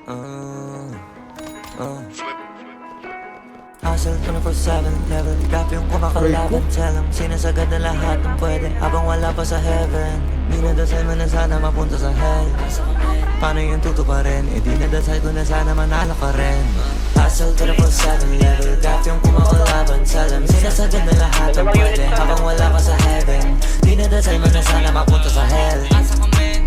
Hustle 24/7, level up yung kumakalaban. Tell 'em sinasagad na lahat ng pwede habang wala pa sa heaven. Dinadasal mo na sana mapunta sa hell. Paano yung tutuparin? E dinadasal ko na sana manalo ka rin. Hustle 24/7, level up yung kumakalaban. Tell 'em sinasagad na lahat ng pwede habang wala pa sa heaven. Dinadasal mo na sana mapunta sa hell.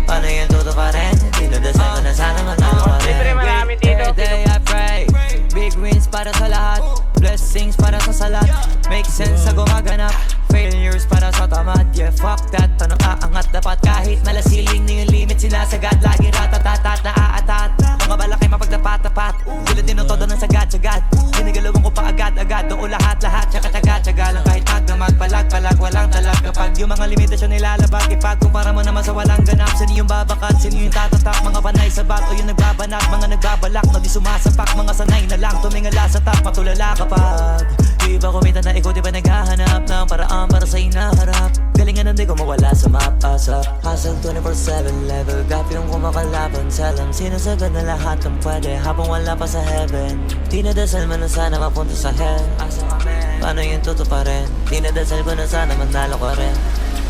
Paano yung tutuparin? E dinadasal ko na sana manalo ka rin. Every day I pray, big wins para sa lahat, blessings para sa salat. Make sense sa gumaganap, failures para sa tamad. Yeah, fuck that, tanong aangat dapat. Kahit malasiling na yung limit, sinasagad lagi ratatatat na aatat. Mga balakay mapagdapat-tapat, tulad din ng todo ng sagad-sagad. Ginagalawan ko pa agad-agad, doon lahat-lahat, tsaka-tsaga-tsaga lang. Kahit magdamag, palag-palag, walang talag. Kapag yung mga limitasyon nilalabag, ipagkumpara mo naman sa walang ganap. Sino yung babakat, sino yung tatatak? Mga panay sa bat o yung nagbabanat, mga nagbabalak na di sumasapak. Mga sanay na lang, tumingala sa tak, matulala kapag di ba kumita na ikaw, di ba naghahanap ng paraan para sa inaharap. Galingan hindi ko mawala sa mapasa. Hustle 24/7, level gap yung kumakalaban. Tell 'em sinasagad na lahat ng pwede habang wala pa sa heaven. Dinadasal mo na sana mapunta sa hell. Paano yung tutuparin? Dinadasal ko na sana manalo ka rin.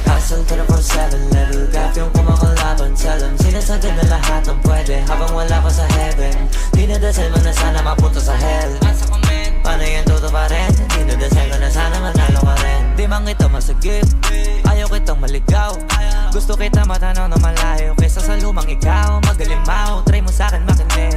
Hustle 24/7, level gap yung kumakalaban. Tell 'em sinasagad na lahat ng pwede habang wala pa sa heaven. Dinadasal mo na sana mapunta sa hell. Paano yung tutuparin? Dinadasal ko na sana manalo ka rin. Di man kita masagip, ayaw kitang maligaw. Gusto kita matanaw na malayo kaysa sa lumang ikaw. Magalimaw, try mo sa'kin makinig.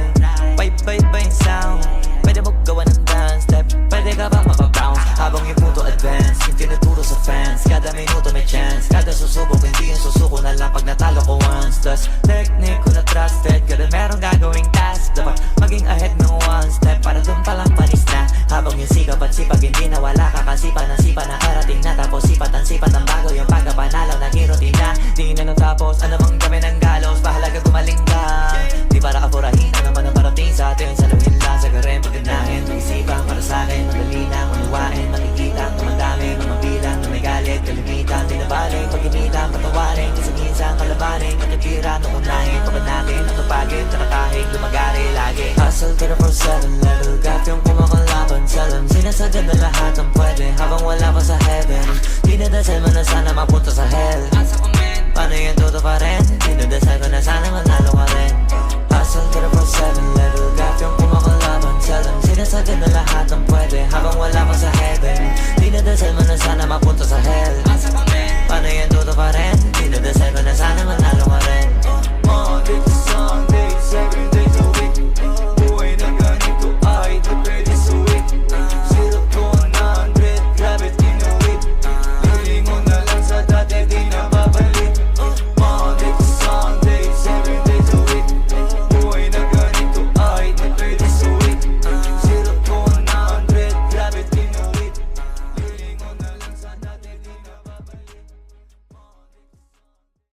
Bye-bye yung sound. Pwede mo gawa ng dance step, pwede ka bang mapabounce habang yung puto advance, yung tinuturo sa fans. Kada minuto may chance, kada susubok hindi yung susuko na lang pag natalo ko once. Plus, technique ko na trusted, kada merong gagawing task, dapat maging ahead ng one step para dun palang panis na. Habang yung sikap at sipag hindi nawala, kakasipa ng sipa na arating na. Tapos sipat ang bago yung pagkapanalo, naging routine na. Di na natapos, ano bang kami ng galos, mahalaga gumaling ka. Di para kapurahin, ano man ang parating sa atin. Saluhin lang sa garen, pagkanahin, mag-isipan para sa'kin. Madali lang, unawain, makikita na madami, mga bilang na may galit, kalimitan. Di na balik, pag-initan, patawarin, kasi minsan kalabanin, katipira, nung unahin, pagkanatin, natupagin, nakatahig, lumagari lagi. Hustle 24/7, level gap yung kumakalaban. Tell 'em sinasagad na lahat ng pwede habang wala pa sa heaven. Dinadasal mo na sana mapunta sa hell. Paano yung tutuparin? Dinadasal